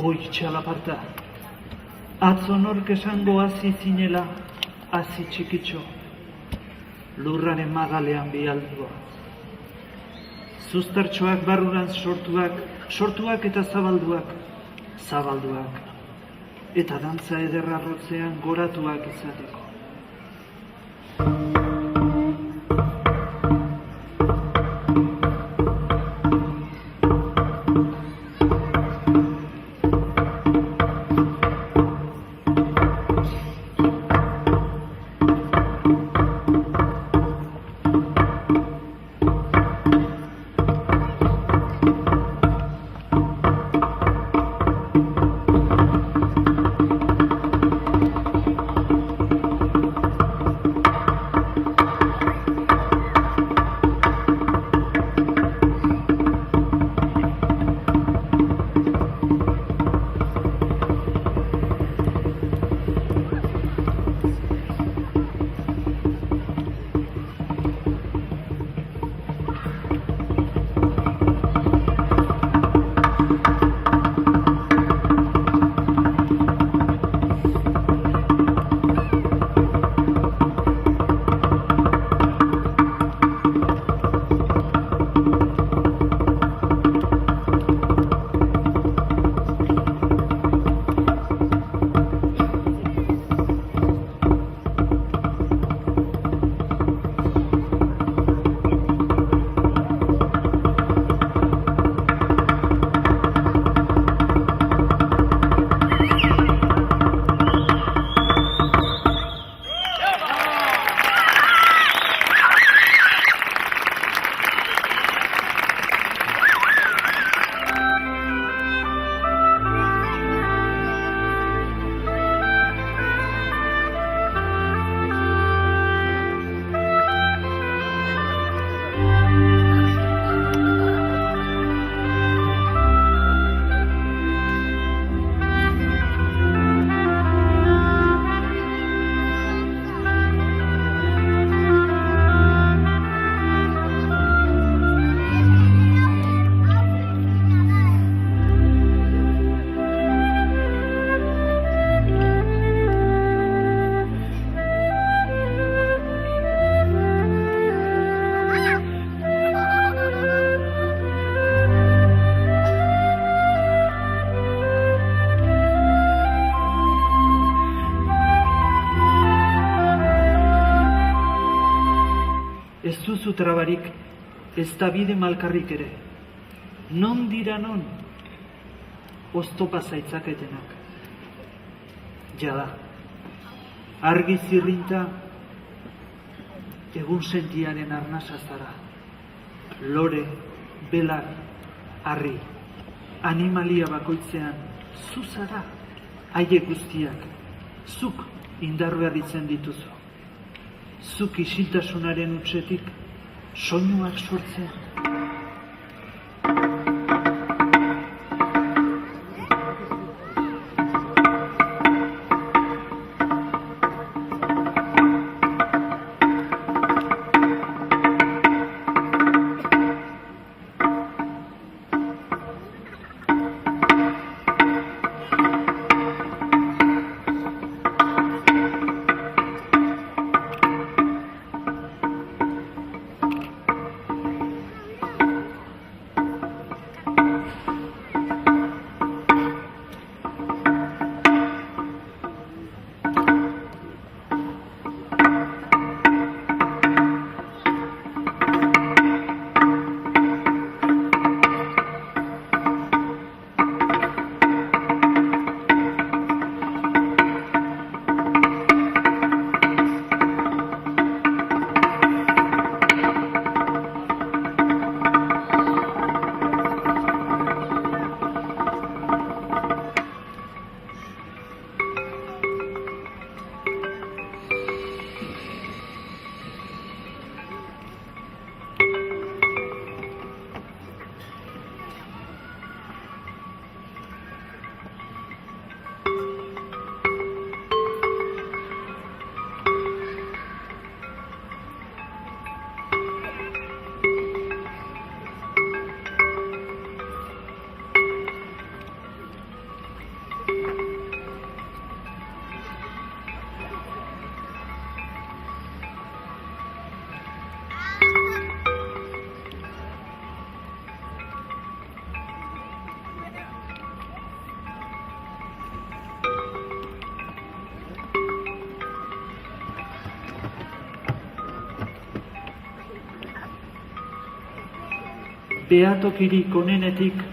Hoi txalaparta, atzo nork esango hazi zinela, hazi txikitxo, lurraren magalean bihaldua. Zuztartxoak barruran sortuak eta zabalduak, eta dantza ederra rotzean goratuak izateko. Ez duzu trabarik, ez da bide malkarrik ere. Non dira non, oztopa zaitzaketenak. Jada, argi zirrinta, egun sentiaren arnasa zara. Lore, belar, harri, animalia bakoitzean, zu zara, haiek guztiak, zuk indarru erritzen dituzu. Zuk isiltasunaren utzetik soinuak sortzen. behatokirik onenetik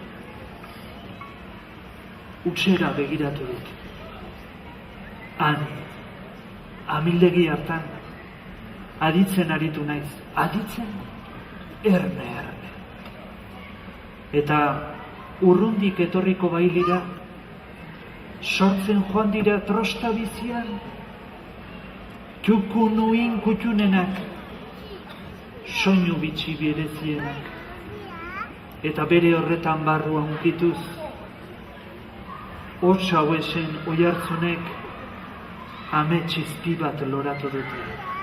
utxera begiratu dut. Han, amildegi hartan, aditzen aritu naiz, aditzen erne. Eta urrundik etorriko bailira, sortzen joan dira trosta bizian, txukunuin kutxunenak, soinu bitxi berezienak, eta bere horretan barrua unkituz, hotz hauesen oihartzunek amets izpi bat loratu dute.